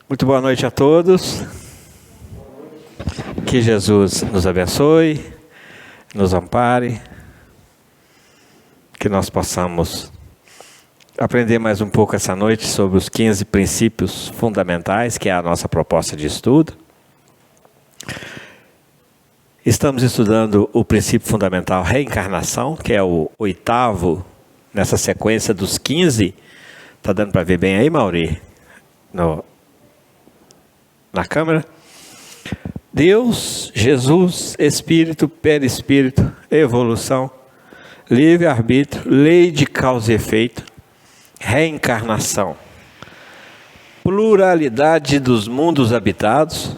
Muito boa noite a todos. Que Jesus nos abençoe, nos ampare, que nós possamos aprender mais um pouco essa noite sobre os 15 princípios fundamentais, que é a nossa proposta de estudo. Estamos estudando o princípio fundamental reencarnação, que é o 8º nessa sequência dos 15. Está dando para ver bem aí, Mauri? Na câmera. Deus, Jesus, Espírito, Perispírito, evolução, livre-arbítrio, lei de causa e efeito, reencarnação, pluralidade dos mundos habitados,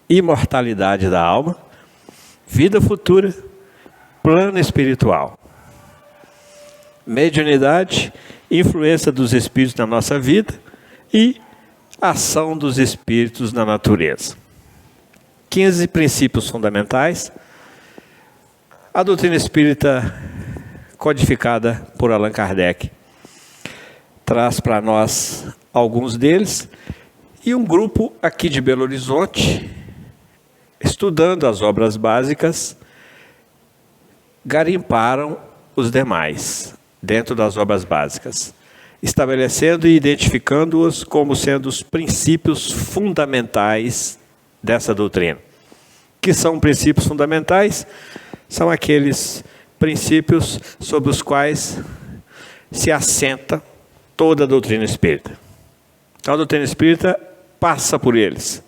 imortalidade da alma, vida futura, plano espiritual, mediunidade, influência dos espíritos na nossa vida e ação dos espíritos na natureza. 15 princípios fundamentais. A doutrina espírita, codificada por Allan Kardec, traz para nós alguns deles, e um grupo aqui de Belo Horizonte, estudando as obras básicas, garimparam os demais dentro das obras básicas, estabelecendo e identificando-os como sendo os princípios fundamentais dessa doutrina. Que são princípios fundamentais? São aqueles princípios sobre os quais se assenta toda a doutrina espírita. Então a doutrina espírita passa por eles.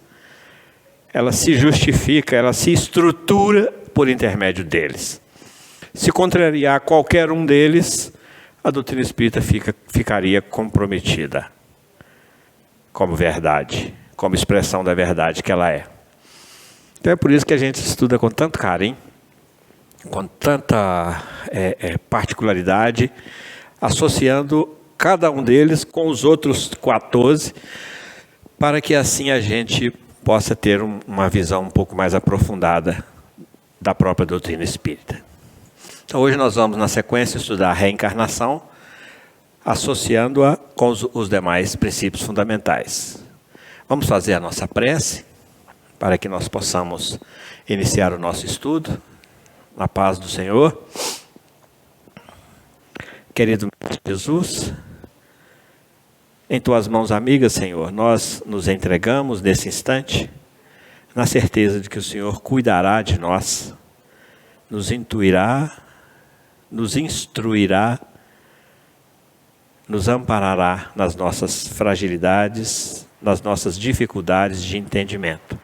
Ela se justifica, ela se estrutura por intermédio deles. Se contrariar qualquer um deles, a doutrina espírita ficaria comprometida como verdade, como expressão da verdade que ela é. Então é por isso que a gente estuda com tanto carinho, com tanta particularidade, associando cada um deles com os outros 14, para que assim a gente possa ter uma visão um pouco mais aprofundada da própria doutrina espírita. Então hoje nós vamos na sequência estudar a reencarnação, associando-a com os demais princípios fundamentais. Vamos fazer a nossa prece, para que nós possamos iniciar o nosso estudo, na paz do Senhor. Querido Jesus, em Tuas mãos amigas, Senhor, nós nos entregamos nesse instante, na certeza de que o Senhor cuidará de nós, nos intuirá, nos instruirá, nos amparará nas nossas fragilidades, nas nossas dificuldades de entendimento.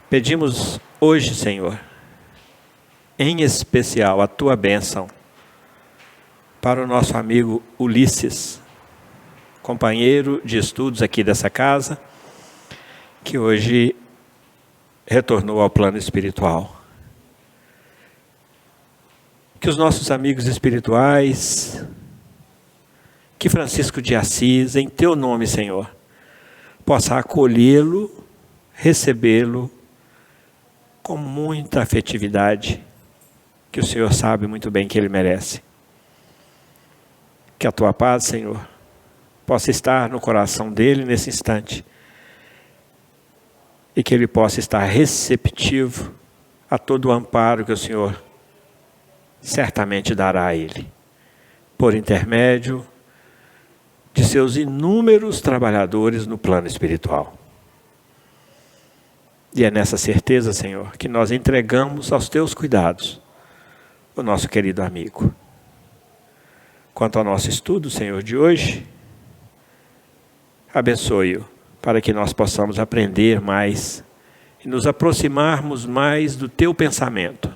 Pedimos hoje, Senhor, em especial a Tua bênção para o nosso amigo Ulisses, companheiro de estudos aqui dessa casa, que hoje retornou ao plano espiritual. Que os nossos amigos espirituais, que Francisco de Assis, em Teu nome, Senhor, possa acolhê-lo, recebê-lo com muita afetividade, que o Senhor sabe muito bem que ele merece. Que a Tua paz, Senhor, possa estar no coração dele nesse instante, e que ele possa estar receptivo a todo o amparo que o Senhor certamente dará a ele, por intermédio de seus inúmeros trabalhadores no plano espiritual. E é nessa certeza, Senhor, que nós entregamos aos Teus cuidados o nosso querido amigo. Quanto ao nosso estudo, Senhor, de hoje, abençoe-o para que nós possamos aprender mais e nos aproximarmos mais do Teu pensamento.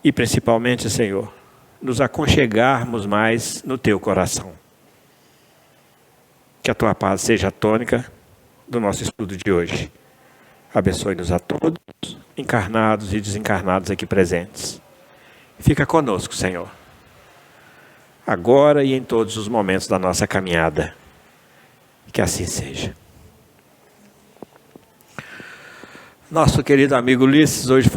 E principalmente, Senhor, nos aconchegarmos mais no Teu coração. Que a Tua paz seja a tônica do nosso estudo de hoje. Abençoe-nos a todos, encarnados e desencarnados aqui presentes. Fica conosco, Senhor, agora e em todos os momentos da nossa caminhada. Que assim seja. Nosso querido amigo Ulisses hoje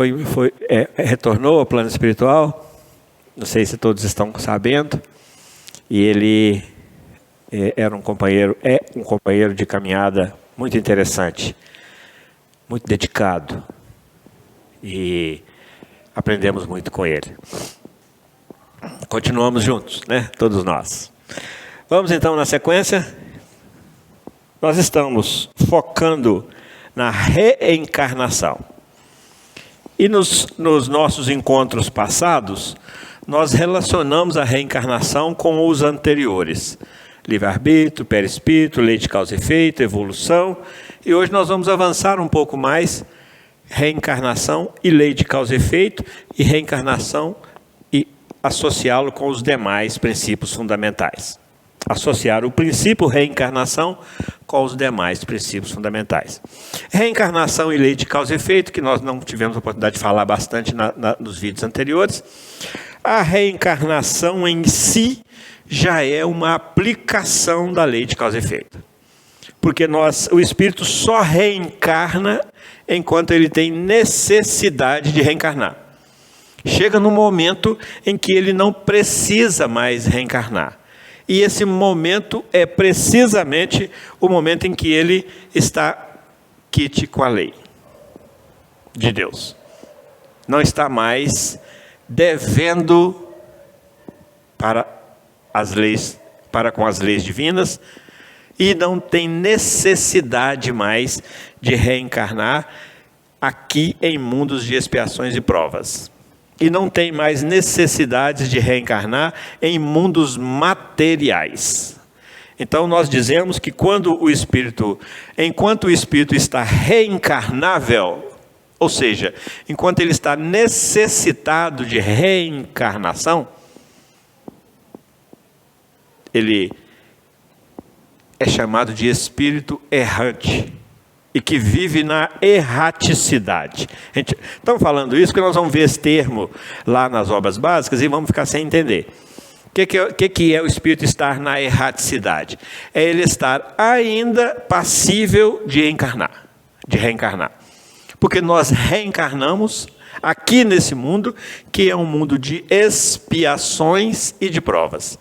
retornou ao plano espiritual. Não sei se todos estão sabendo. E ele era um companheiro, é um companheiro de caminhada muito interessante, muito dedicado, e aprendemos muito com ele. Continuamos juntos, né? Todos nós. Vamos então na sequência. Nós estamos focando na reencarnação. E nos nossos encontros passados, nós relacionamos a reencarnação com os anteriores. Livre-arbítrio, perispírito, lei de causa e efeito, evolução. E hoje nós vamos avançar um pouco mais, reencarnação e lei de causa e efeito, e reencarnação e associá-lo com os demais princípios fundamentais. Associar o princípio reencarnação com os demais princípios fundamentais. Reencarnação e lei de causa e efeito, que nós não tivemos a oportunidade de falar bastante nos vídeos anteriores. A reencarnação em si já é uma aplicação da lei de causa e efeito. Porque o espírito só reencarna enquanto ele tem necessidade de reencarnar. Chega no momento em que ele não precisa mais reencarnar. E esse momento é precisamente o momento em que ele está quite com a lei de Deus. Não está mais devendo para com as leis divinas, e não tem necessidade mais de reencarnar aqui em mundos de expiações e provas. E não tem mais necessidade de reencarnar em mundos materiais. Então nós dizemos que enquanto o espírito está reencarnável, ou seja, enquanto ele está necessitado de reencarnação, ele é chamado de espírito errante e que vive na erraticidade. Estamos falando isso porque nós vamos ver esse termo lá nas obras básicas e vamos ficar sem entender. O que é o espírito estar na erraticidade? É ele estar ainda passível de reencarnar. Porque nós reencarnamos aqui nesse mundo, que é um mundo de expiações e de provas.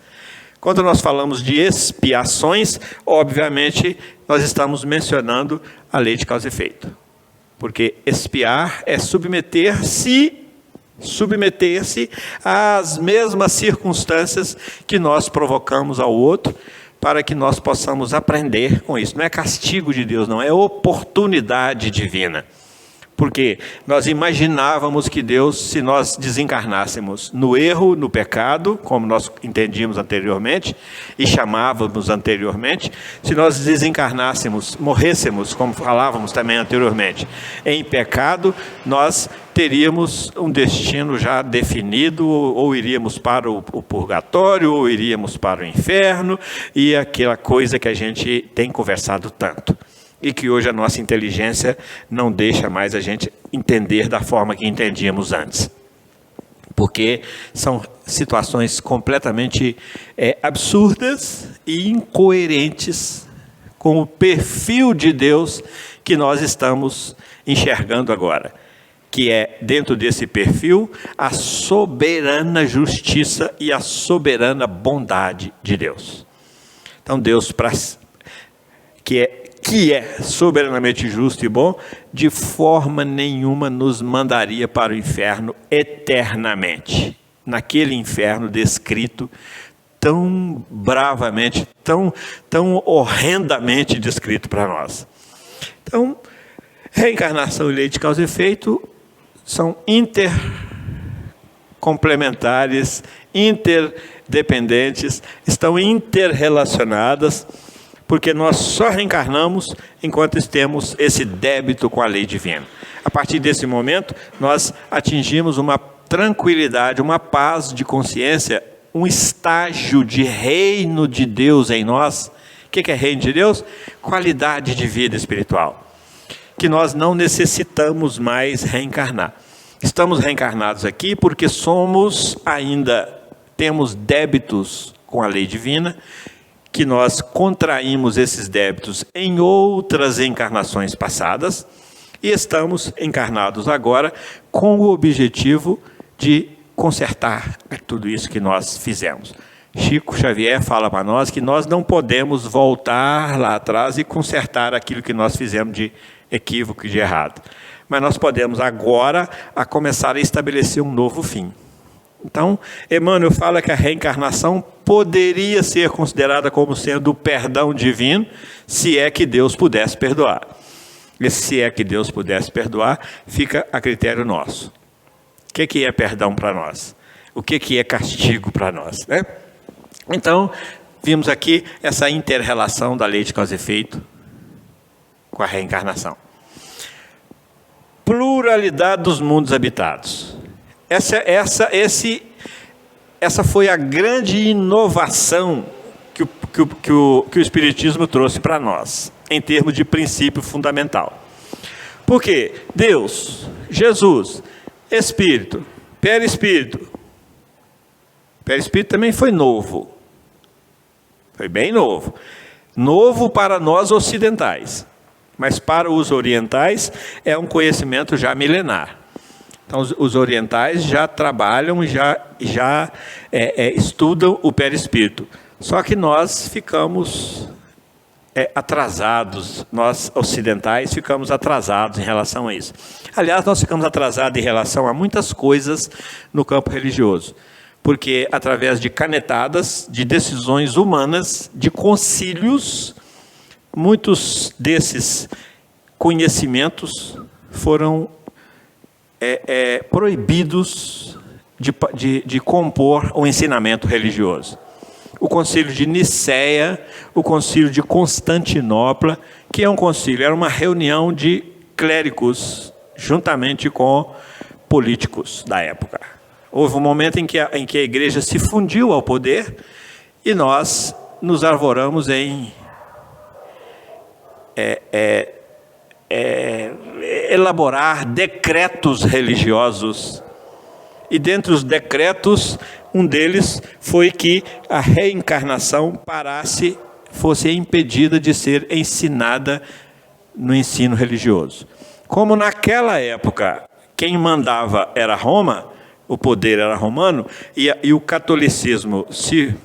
Quando nós falamos de expiações, obviamente, nós estamos mencionando a lei de causa e efeito. Porque expiar é submeter-se às mesmas circunstâncias que nós provocamos ao outro, para que nós possamos aprender com isso. Não é castigo de Deus, não, é oportunidade divina. Porque nós imaginávamos que Deus, se nós desencarnássemos no erro, no pecado, como nós entendíamos anteriormente e chamávamos anteriormente, se nós desencarnássemos, morrêssemos, como falávamos também anteriormente, em pecado, nós teríamos um destino já definido, ou iríamos para o purgatório, ou iríamos para o inferno, e aquela coisa que a gente tem conversado tanto. E que hoje a nossa inteligência não deixa mais a gente entender da forma que entendíamos antes. Porque são situações completamente absurdas e incoerentes com o perfil de Deus que nós estamos enxergando agora. Que é, dentro desse perfil, a soberana justiça e a soberana bondade de Deus. Então Deus, que é soberanamente justo e bom, de forma nenhuma nos mandaria para o inferno eternamente. Naquele inferno descrito tão bravamente, tão horrendamente descrito para nós. Então, reencarnação e lei de causa e efeito são intercomplementares, interdependentes, estão interrelacionadas, porque nós só reencarnamos enquanto temos esse débito com a lei divina. A partir desse momento, nós atingimos uma tranquilidade, uma paz de consciência, um estágio de reino de Deus em nós. O que é reino de Deus? Qualidade de vida espiritual. Que nós não necessitamos mais reencarnar. Estamos reencarnados aqui porque temos débitos com a lei divina, que nós contraímos esses débitos em outras encarnações passadas e estamos encarnados agora com o objetivo de consertar tudo isso que nós fizemos. Chico Xavier fala para nós que nós não podemos voltar lá atrás e consertar aquilo que nós fizemos de equívoco e de errado. Mas nós podemos agora começar a estabelecer um novo fim. Então, Emmanuel fala que a reencarnação poderia ser considerada como sendo o perdão divino, se é que Deus pudesse perdoar. Esse se é que Deus pudesse perdoar, fica a critério nosso. O que é perdão para nós? O que é castigo para nós, né? Então, vimos aqui essa inter-relação da lei de causa e efeito com a reencarnação. Pluralidade dos mundos habitados. Essa foi a grande inovação que o Espiritismo trouxe para nós, em termos de princípio fundamental. Porque Deus, Jesus, Espírito, Perispírito. Perispírito também foi novo. Foi bem novo. Novo para nós ocidentais. Mas para os orientais é um conhecimento já milenar. Então os orientais já trabalham, já estudam o perispírito. Só que nós ficamos atrasados, nós ocidentais ficamos atrasados em relação a isso. Aliás, nós ficamos atrasados em relação a muitas coisas no campo religioso. Porque através de canetadas, de decisões humanas, de concílios, muitos desses conhecimentos foram proibidos de compor o ensinamento religioso. O concílio de Nicéia, o concílio de Constantinopla, que é um concílio, era uma reunião de clérigos juntamente com políticos da época. Houve um momento em que a igreja se fundiu ao poder e nós nos arvoramos em elaborar decretos religiosos. E dentre os decretos, um deles foi que a reencarnação fosse impedida de ser ensinada no ensino religioso. Como naquela época quem mandava era Roma, o poder era romano, e o catolicismo se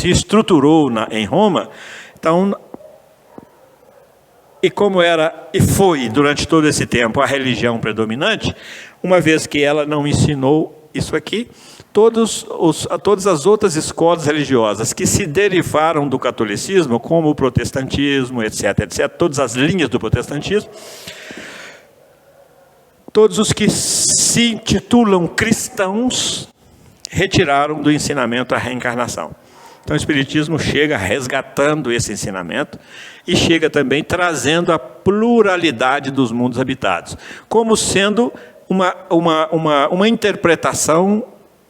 estruturou em Roma, então, e como era e foi durante todo esse tempo a religião predominante, uma vez que ela não ensinou isso aqui, todas as outras escolas religiosas que se derivaram do catolicismo, como o protestantismo, etc., todas as linhas do protestantismo, todos os que se intitulam cristãos retiraram do ensinamento a reencarnação. Então o Espiritismo chega resgatando esse ensinamento e chega também trazendo a pluralidade dos mundos habitados, como sendo uma interpretação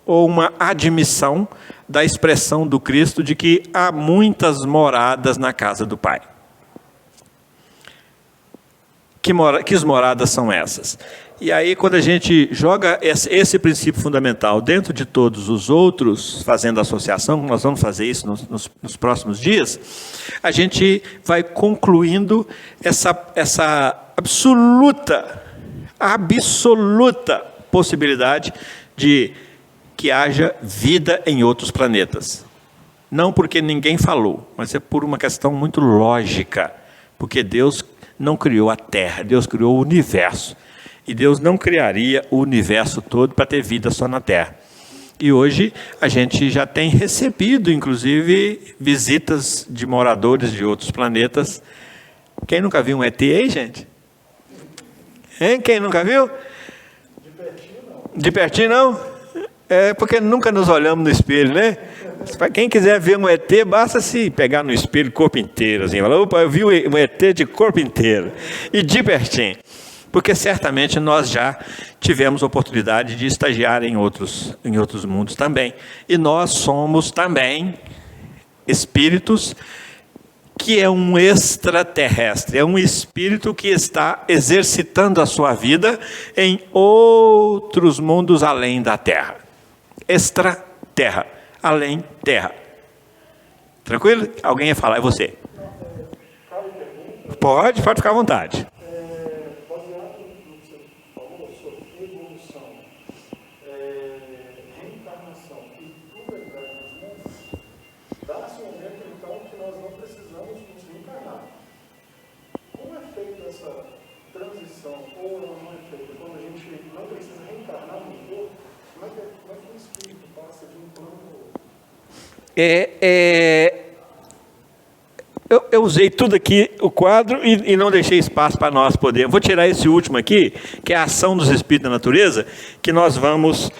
ou uma admissão da expressão do Cristo de que há muitas moradas na casa do Pai. Que moradas são essas? E aí, quando a gente joga esse princípio fundamental dentro de todos os outros, fazendo associação, nós vamos fazer isso nos próximos dias, a gente vai concluindo essa absoluta possibilidade de que haja vida em outros planetas. Não porque ninguém falou, mas é por uma questão muito lógica, porque Deus não criou a Terra, Deus criou o universo. E Deus não criaria o universo todo para ter vida só na Terra. E hoje a gente já tem recebido, inclusive, visitas de moradores de outros planetas. Quem nunca viu um ET aí, gente? Hein? Quem nunca viu? De pertinho não. De pertinho não? É porque nunca nos olhamos no espelho, né? Para quem quiser ver um ET, basta se pegar no espelho corpo inteiro. Assim, falar, opa, eu vi um ET de corpo inteiro. E de pertinho. Porque certamente nós já tivemos oportunidade de estagiar em outros mundos também. E nós somos também espíritos que é um extraterrestre, é um espírito que está exercitando a sua vida em outros mundos além da Terra. Extraterra, além Terra. Tranquilo? Alguém ia falar, é você. Pode ficar à vontade. precisamos nos reencarnar. Como é feita essa transição, ou não é feita, quando a gente não precisa reencarnar no corpo, como é que o espírito passa de um plano para o outro? Eu usei tudo aqui, o quadro, e não deixei espaço para nós podermos. Vou tirar esse último aqui, que é a ação dos espíritos da natureza, que nós vamos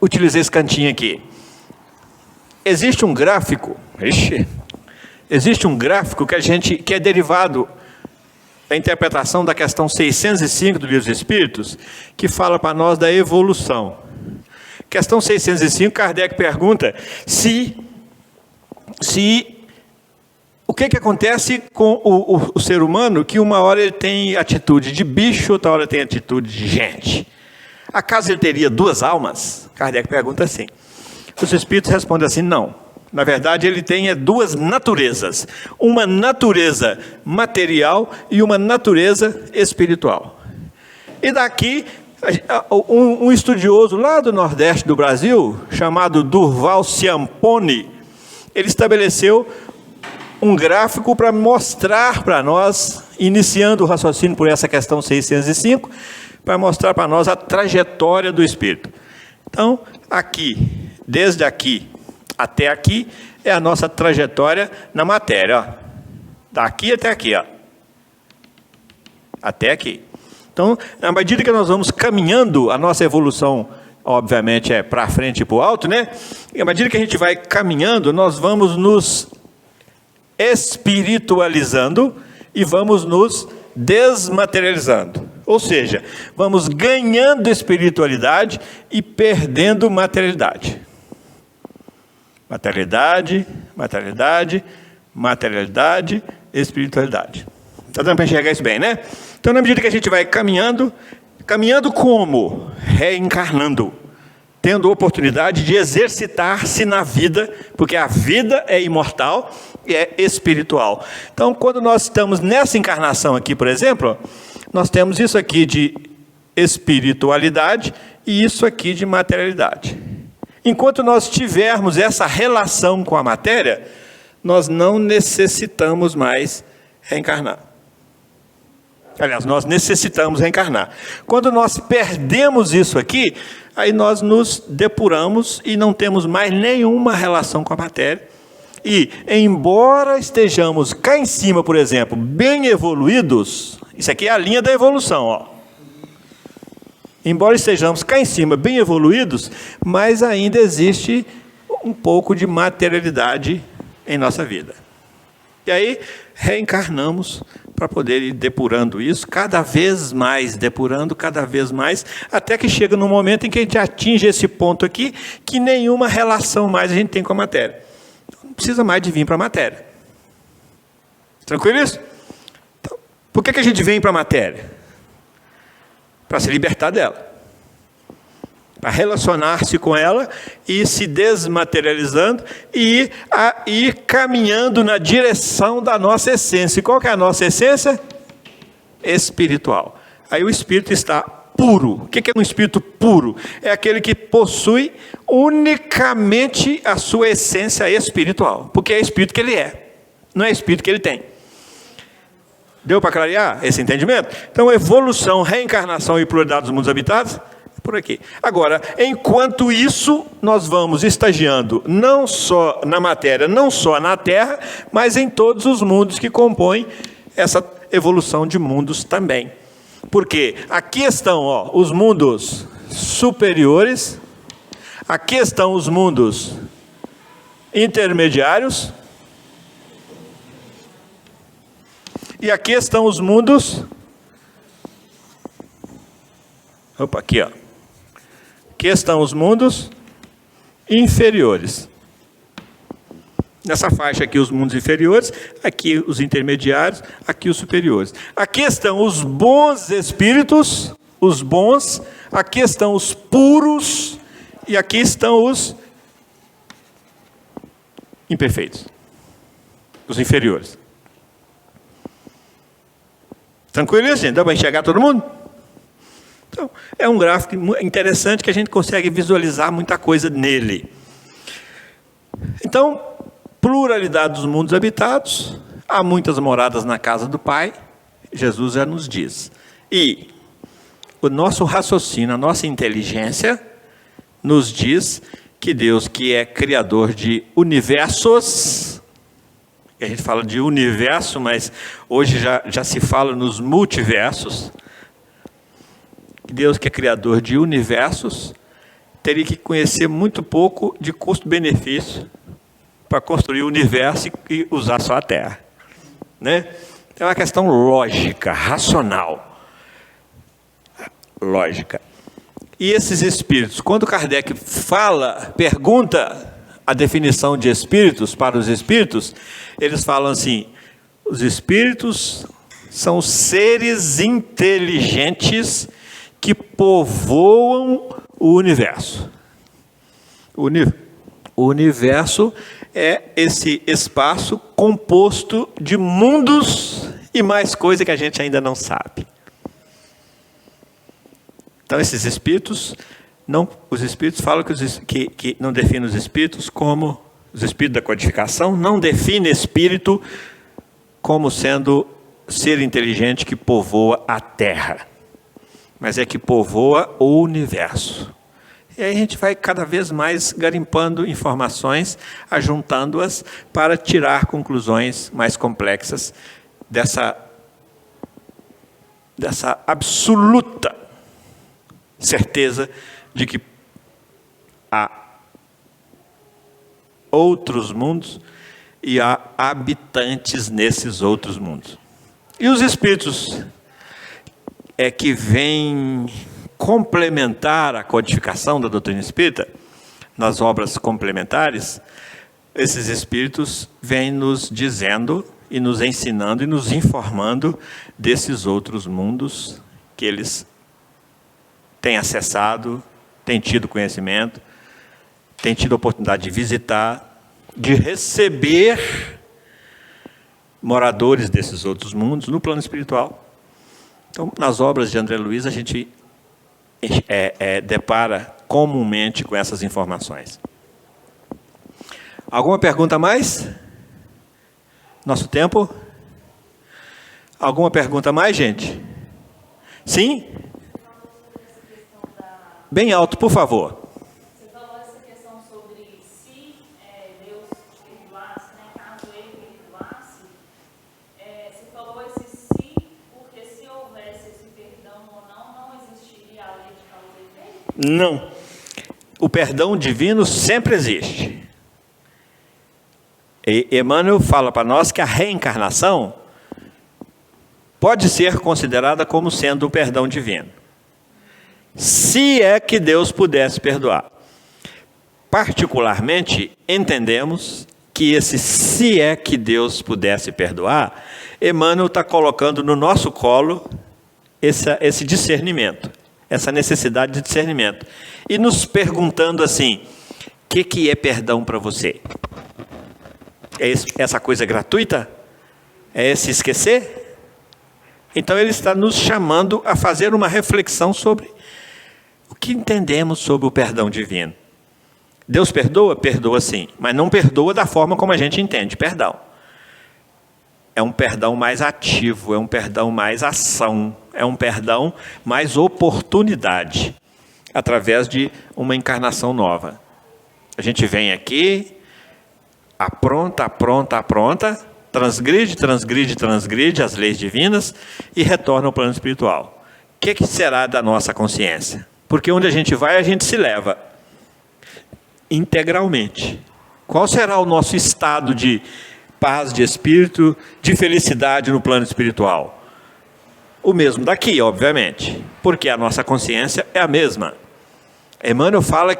utilizar esse cantinho aqui. Existe um gráfico, que é derivado da interpretação da questão 605 do Livro dos Espíritos, que fala para nós da evolução. Questão 605, Kardec pergunta o que acontece com o ser humano, que uma hora ele tem atitude de bicho, outra hora tem atitude de gente. Acaso ele teria duas almas? Kardec pergunta assim. Os espíritos respondem assim, não. Na verdade, ele tem duas naturezas. Uma natureza material e uma natureza espiritual. E daqui, um estudioso lá do Nordeste do Brasil, chamado Durval Ciampone, ele estabeleceu um gráfico para mostrar para nós, iniciando o raciocínio por essa questão 605, para mostrar para nós a trajetória do espírito. Então, aqui, desde aqui até aqui, é a nossa trajetória na matéria. Ó. Daqui até aqui. Ó. Até aqui. Então, à medida que nós vamos caminhando, a nossa evolução, obviamente, é para frente e para o alto, né? E à medida que a gente vai caminhando, nós vamos nos espiritualizando e vamos nos desmaterializando. Ou seja, vamos ganhando espiritualidade e perdendo materialidade. Materialidade, materialidade, materialidade, espiritualidade. Está dando para enxergar isso bem, né? Então, na medida que a gente vai caminhando, caminhando como? Reencarnando. Tendo oportunidade de exercitar-se na vida, porque a vida é imortal e é espiritual. Então, quando nós estamos nessa encarnação aqui, por exemplo, nós temos isso aqui de espiritualidade e isso aqui de materialidade. Enquanto nós tivermos essa relação com a matéria, nós não necessitamos mais reencarnar. Aliás, nós necessitamos reencarnar. Quando nós perdemos isso aqui, aí nós nos depuramos e não temos mais nenhuma relação com a matéria. E, embora estejamos cá em cima, por exemplo, bem evoluídos, isso aqui é a linha da evolução, ó. Embora estejamos cá em cima, bem evoluídos, mas ainda existe um pouco de materialidade em nossa vida. E aí, reencarnamos para poder ir depurando isso, cada vez mais, depurando cada vez mais, até que chega no momento em que a gente atinge esse ponto aqui, que nenhuma relação mais a gente tem com a matéria. Não precisa mais de vir para a matéria. Tranquilo isso? Então, por que a gente vem para a matéria? Para se libertar dela. Para relacionar-se com ela e se desmaterializando e ir caminhando na direção da nossa essência. E qual que é a nossa essência? Espiritual. Aí o espírito está puro. O que é um espírito puro? É aquele que possui unicamente a sua essência espiritual. Porque é espírito que ele é, não é espírito que ele tem. Deu para clarear esse entendimento? Então, evolução, reencarnação e pluralidade dos mundos habitados, por aqui. Agora, enquanto isso, nós vamos estagiando não só na matéria, não só na Terra, mas em todos os mundos que compõem essa evolução de mundos também. Porque aqui estão os mundos superiores, aqui estão os mundos intermediários, e aqui estão os mundos... Opa, aqui, ó. Aqui estão os mundos inferiores. Nessa faixa aqui os mundos inferiores, aqui os intermediários, aqui os superiores. Aqui estão os bons espíritos, os bons, aqui estão os puros, e aqui estão os imperfeitos, os inferiores. Tranquilo isso, gente? Dá para enxergar todo mundo? Então, é um gráfico interessante que a gente consegue visualizar muita coisa nele. Então, pluralidade dos mundos habitados, há muitas moradas na casa do Pai, Jesus já nos diz. E o nosso raciocínio, a nossa inteligência, nos diz que Deus, que é criador de universos, a gente fala de universo, mas hoje já se fala nos multiversos, Deus, que é criador de universos, teria que conhecer muito pouco de custo-benefício para construir o universo e usar só a Terra, né? É uma questão lógica, racional. Lógica. E esses espíritos, quando Kardec pergunta a definição de espíritos para os espíritos, eles falam assim: os espíritos são seres inteligentes que povoam o universo. O universo é esse espaço composto de mundos e mais coisa que a gente ainda não sabe. Então, esses espíritos, os espíritos falam que não definem os espíritos como, os espíritos da codificação, não definem espírito como sendo ser inteligente que povoa a Terra, mas é que povoa o universo. E aí a gente vai cada vez mais garimpando informações, ajuntando-as para tirar conclusões mais complexas dessa absoluta certeza de que há outros mundos e há habitantes nesses outros mundos. E os espíritos que vêm complementar a codificação da doutrina espírita, nas obras complementares, esses espíritos vêm nos dizendo e nos ensinando e nos informando desses outros mundos que eles têm acessado, têm tido conhecimento, têm tido a oportunidade de visitar, de receber moradores desses outros mundos no plano espiritual. Então, nas obras de André Luiz, a gente depara comumente com essas informações. Alguma pergunta a mais? Nosso tempo? Alguma pergunta a mais, gente? Sim? Bem alto, por favor. Você falou essa questão sobre se Deus perdoasse, né, caso ele perdoasse. Você falou esse se, porque se houvesse esse perdão ou não existiria a lei de causa e efeito? Não. O perdão divino sempre existe. E Emmanuel fala para nós que a reencarnação pode ser considerada como sendo o perdão divino, se é que Deus pudesse perdoar. Particularmente, entendemos que esse se é que Deus pudesse perdoar, Emmanuel está colocando no nosso colo esse discernimento, essa necessidade de discernimento, e nos perguntando assim: o que é perdão para você? É essa coisa gratuita? É esse esquecer? Então ele está nos chamando a fazer uma reflexão sobre o que entendemos sobre o perdão divino. Deus perdoa? Perdoa sim, mas não perdoa da forma como a gente entende perdão. É um perdão mais ativo, é um perdão mais ação, é um perdão mais oportunidade, através de uma encarnação nova. A gente vem aqui, apronta, transgride as leis divinas e retorna ao plano espiritual. O que será da nossa consciência? Porque onde a gente vai, a gente se leva integralmente. Qual será o nosso estado de paz, de espírito, de felicidade no plano espiritual? O mesmo daqui, obviamente, porque a nossa consciência é a mesma. Emmanuel fala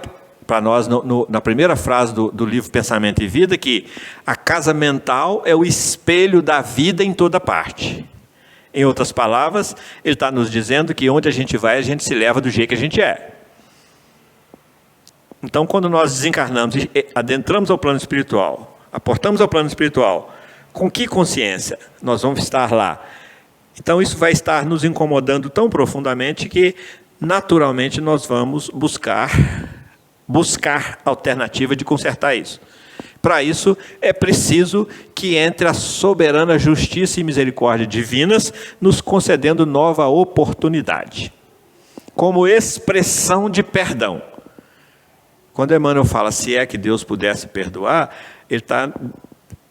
para nós, na primeira frase do livro Pensamento e Vida, que a casa mental é o espelho da vida em toda parte. Em outras palavras, ele está nos dizendo que onde a gente vai, a gente se leva do jeito que a gente é. Então, quando nós desencarnamos e adentramos ao plano espiritual, aportamos ao plano espiritual, com que consciência nós vamos estar lá? Então, isso vai estar nos incomodando tão profundamente que, naturalmente, nós vamos buscar alternativa de consertar isso. para isso é preciso que entre a soberana justiça e misericórdia divinas, nos concedendo nova oportunidade, como expressão de perdão. Quando Emmanuel fala, se é que Deus pudesse perdoar, ele está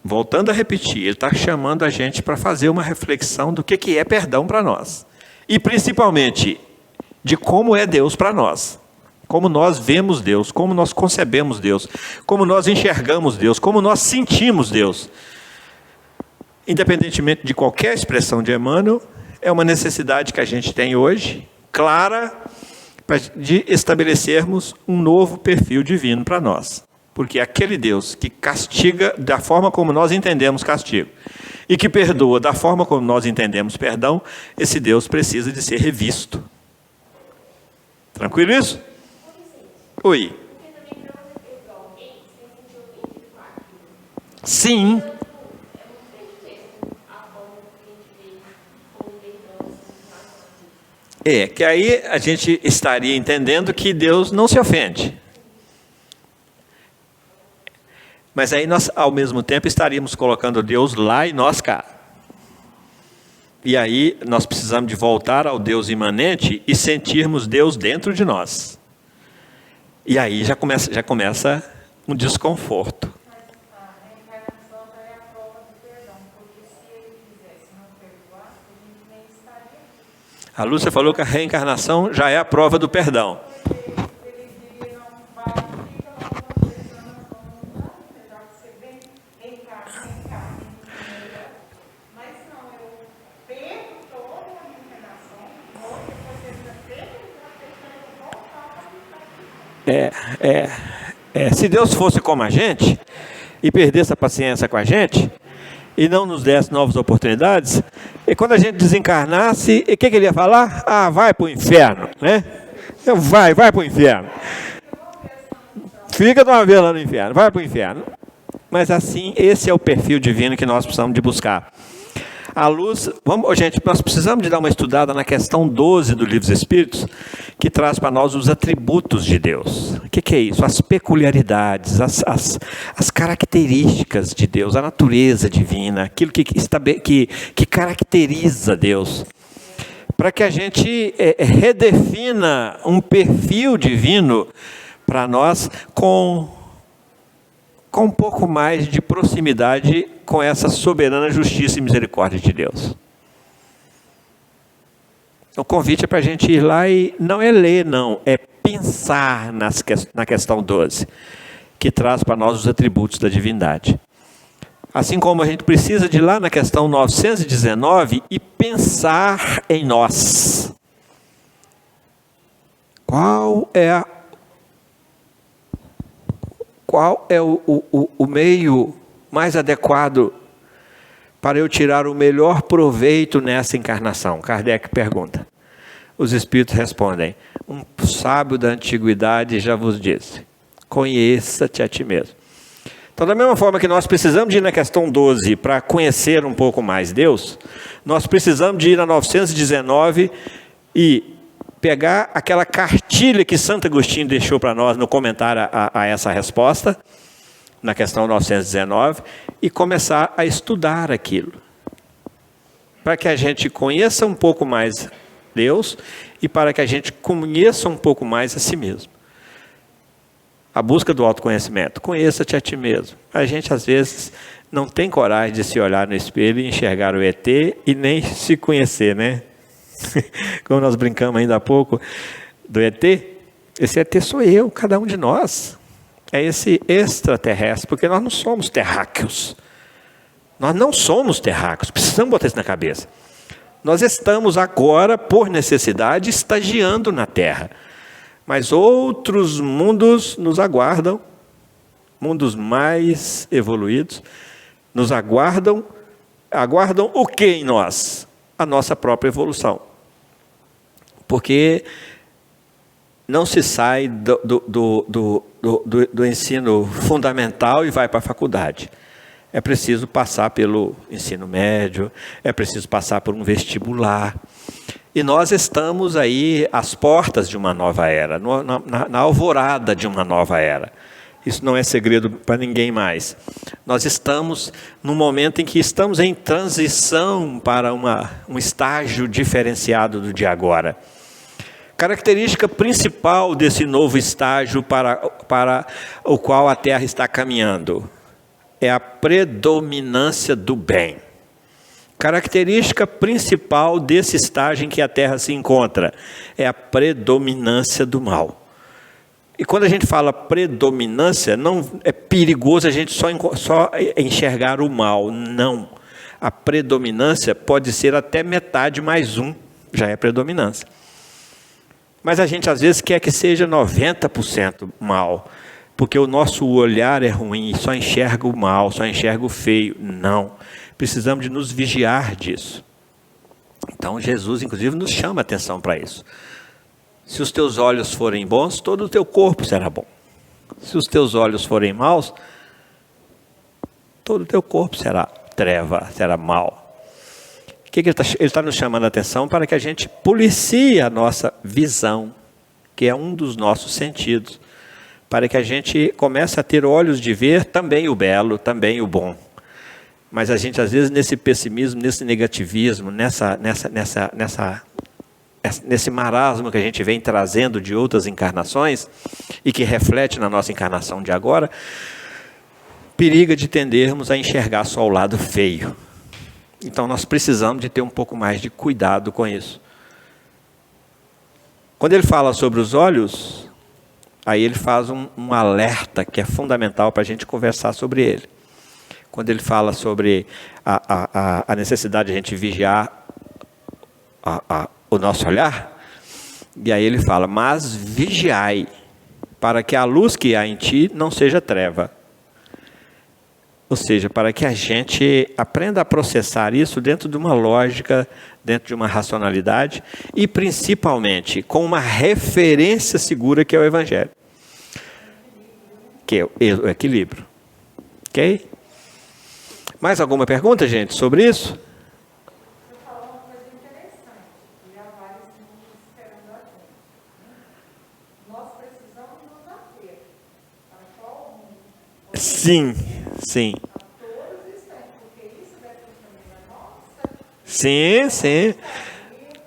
voltando a repetir, ele está chamando a gente para fazer uma reflexão do que é perdão para nós. E principalmente, de como é Deus para nós. Como nós vemos Deus, como nós concebemos Deus, como nós enxergamos Deus, como nós sentimos Deus. Independentemente de qualquer expressão de Emmanuel, é uma necessidade que a gente tem hoje, clara, de estabelecermos um novo perfil divino para nós. Porque aquele Deus que castiga da forma como nós entendemos castigo, e que perdoa da forma como nós entendemos perdão, esse Deus precisa de ser revisto. Tranquilo isso? Oi. Sim. Que aí a gente estaria entendendo que Deus não se ofende. Mas aí nós, ao mesmo tempo, estaríamos colocando Deus lá e nós cá. E aí nós precisamos de voltar ao Deus imanente e sentirmos Deus dentro de nós. E aí já começa um desconforto. Mas a reencarnação já é a prova do perdão, porque se ele quisesse não perdoar, a gente nem estaria aqui. A Lúcia falou que a reencarnação já é a prova do perdão. Ele diria, não vai, fica lá com você, não, já que você vem, reencarna. Mas não, eu perco toda a reencarnação, ou depois você perca, já voltar para ficar. Se Deus fosse como a gente, e perdesse a paciência com a gente, e não nos desse novas oportunidades, e quando a gente desencarnasse, o que ele ia falar? Ah, vai para o inferno, né? Vai para o inferno. Fica de uma vez lá no inferno, vai para o inferno. Mas assim, esse é o perfil divino que nós precisamos de buscar. A luz, gente, nós precisamos de dar uma estudada na questão 12 do Livro dos Espíritos, que traz para nós os atributos de Deus. O que é isso? As peculiaridades, as características de Deus, a natureza divina, aquilo que caracteriza Deus. Para que a gente redefina um perfil divino para nós com um pouco mais de proximidade com essa soberana justiça e misericórdia de Deus. O convite é para a gente ir lá e não é ler, não, é pensar na questão 12, que traz para nós os atributos da divindade. Assim como a gente precisa de ir lá na questão 919 e pensar em nós. Qual é o meio mais adequado para eu tirar o melhor proveito nessa encarnação? Kardec pergunta. Os Espíritos respondem, um sábio da antiguidade já vos disse, conheça-te a ti mesmo. Então, da mesma forma que nós precisamos de ir na questão 12 para conhecer um pouco mais Deus, nós precisamos de ir na 919 e pegar aquela cartilha que Santo Agostinho deixou para nós no comentário a essa resposta, na questão 919, e começar a estudar aquilo, para que a gente conheça um pouco mais Deus e para que a gente conheça um pouco mais a si mesmo. A busca do autoconhecimento, conheça-te a ti mesmo. A gente às vezes não tem coragem de se olhar no espelho e enxergar o ET e nem se conhecer, né? Como nós brincamos ainda há pouco do ET, esse ET sou eu, cada um de nós. É esse extraterrestre, porque nós não somos terráqueos. Nós não somos terráqueos, precisamos botar isso na cabeça. Nós estamos agora, por necessidade, estagiando na Terra. Mas outros mundos nos aguardam, mundos mais evoluídos, nos aguardam o que em nós? A nossa própria evolução. Porque não se sai do ensino fundamental e vai para a faculdade. É preciso passar pelo ensino médio, é preciso passar por um vestibular. E nós estamos aí às portas de uma nova era, na alvorada de uma nova era. Isso não é segredo para ninguém mais. Nós estamos num momento em que estamos em transição para um estágio diferenciado do de agora. Característica principal desse novo estágio para o qual a Terra está caminhando é a predominância do bem. Característica principal desse estágio em que a Terra se encontra é a predominância do mal. E quando a gente fala predominância, não é perigoso a gente só enxergar o mal. Não. A predominância pode ser até metade mais um, já é predominância. Mas a gente às vezes quer que seja 90% mal, porque o nosso olhar é ruim, só enxerga o mal, só enxerga o feio. Não. Precisamos de nos vigiar disso. Então Jesus, inclusive, nos chama a atenção para isso. Se os teus olhos forem bons, todo o teu corpo será bom. Se os teus olhos forem maus, todo o teu corpo será treva, será mal. O que ele está nos chamando a atenção? Para que a gente policie a nossa visão, que é um dos nossos sentidos. Para que a gente comece a ter olhos de ver também o belo, também o bom. Mas a gente, às vezes, nesse pessimismo, nesse negativismo, nesse marasmo que a gente vem trazendo de outras encarnações e que reflete na nossa encarnação de agora, periga de tendermos a enxergar só o lado feio. Então nós precisamos de ter um pouco mais de cuidado com isso. Quando ele fala sobre os olhos, aí ele faz um alerta que é fundamental para a gente conversar sobre ele. Quando ele fala sobre a necessidade de a gente vigiar o nosso olhar, e aí ele fala, mas vigiai, para que a luz que há em ti não seja treva. Ou seja, para que a gente aprenda a processar isso dentro de uma lógica, dentro de uma racionalidade, e principalmente com uma referência segura que é o Evangelho. Que é o equilíbrio. Ok? Mais alguma pergunta, gente, sobre isso? Sim, sim. Sim, sim.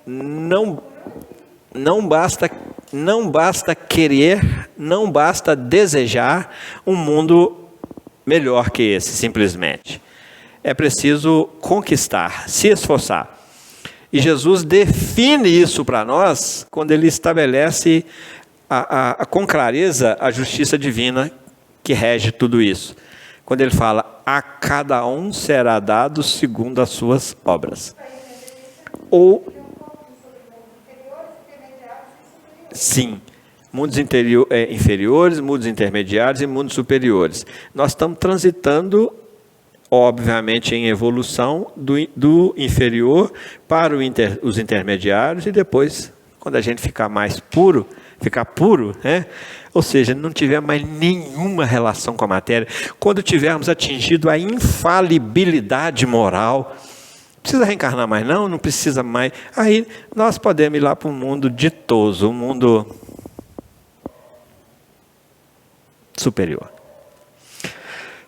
Não basta querer, não basta desejar um mundo melhor que esse, simplesmente. É preciso conquistar, se esforçar. E Jesus define isso para nós quando ele estabelece com clareza a justiça divina que rege tudo isso. Quando ele fala, a cada um será dado segundo as suas obras. Ou, sim, mundos inferiores, mundos intermediários e mundos superiores. Nós estamos transitando, obviamente, em evolução do inferior para os intermediários e depois, quando a gente ficar puro, né? Ou seja, não tiver mais nenhuma relação com a matéria, quando tivermos atingido a infalibilidade moral, não precisa reencarnar mais não precisa mais, aí nós podemos ir lá para um mundo ditoso, um mundo superior.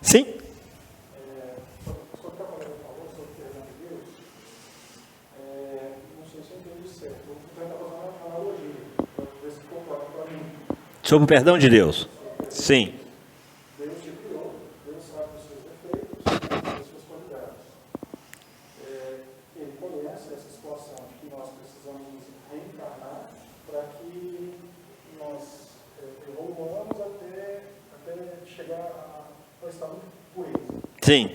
Sim? Sobre o perdão de Deus. Sim. Deus te criou, Deus sabe os seus defeitos, as suas qualidades. Ele conhece essa situação de que nós precisamos reencarnar para que nós evoluamos até chegar ao estado de pureza. Sim.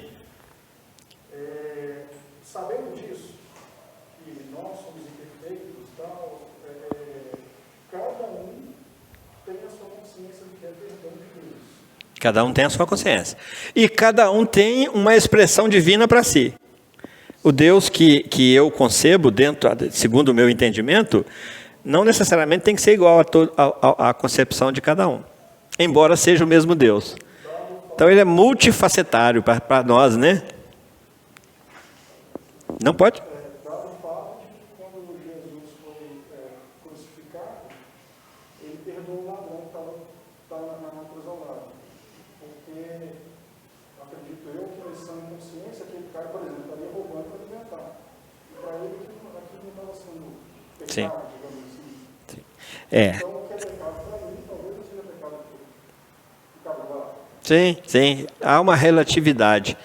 Sabendo disso, que nós somos imperfeitos e tal, cada um tem a sua consciência do que é perdão de Deus. Cada um tem a sua consciência. E cada um tem uma expressão divina para si. O Deus que eu concebo, segundo o meu entendimento, não necessariamente tem que ser igual à concepção de cada um. Embora seja o mesmo Deus. Então ele é multifacetário para nós, né? Não pode? Dado o fato de que quando Jesus foi crucificado, ele perdoou o ladrão que estava na cruz ao lado. não estava sendo Sim. pecado, digamos assim. É. Então, o que é pecado para mim, talvez não seja pecado para o cara lá. Sim, sim. Há uma relatividade.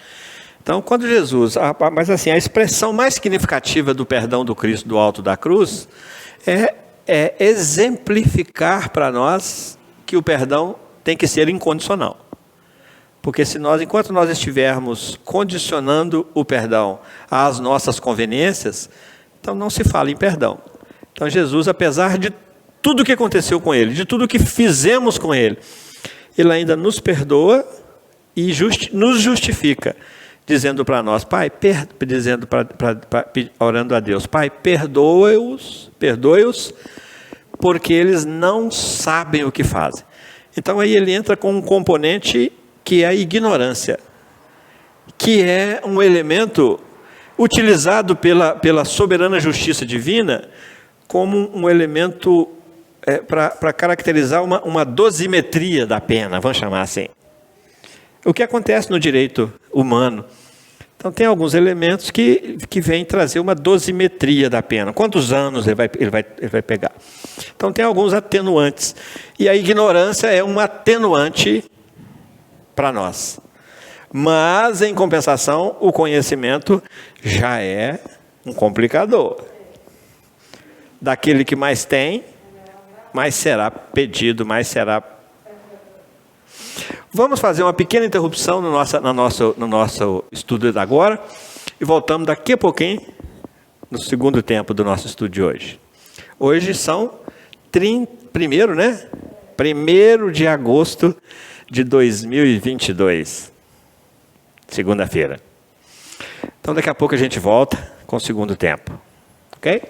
Então, quando Jesus... Mas assim, a expressão mais significativa do perdão do Cristo do alto da cruz é exemplificar para nós que o perdão tem que ser incondicional. Porque enquanto nós estivermos condicionando o perdão às nossas conveniências, então não se fala em perdão. Então Jesus, apesar de tudo que aconteceu com ele, de tudo que fizemos com ele, ele ainda nos perdoa e nos justifica, dizendo para nós, Pai, orando a Deus, Pai, perdoe-os, porque eles não sabem o que fazem. Então aí ele entra com um componente que é a ignorância, que é um elemento utilizado pela soberana justiça divina como um elemento para caracterizar uma dosimetria da pena, vamos chamar assim. O que acontece no direito humano? Então tem alguns elementos que vêm trazer uma dosimetria da pena. Quantos anos ele vai pegar? Então tem alguns atenuantes. E a ignorância é um atenuante para nós. Mas, em compensação, o conhecimento já é um complicador. Daquele que mais tem, mais será pedido, mais será... Vamos fazer uma pequena interrupção no nosso estudo de agora e voltamos daqui a pouquinho no segundo tempo do nosso estudo de hoje. Hoje são 1º de agosto de 2022, segunda-feira. Então daqui a pouco a gente volta com o segundo tempo, ok?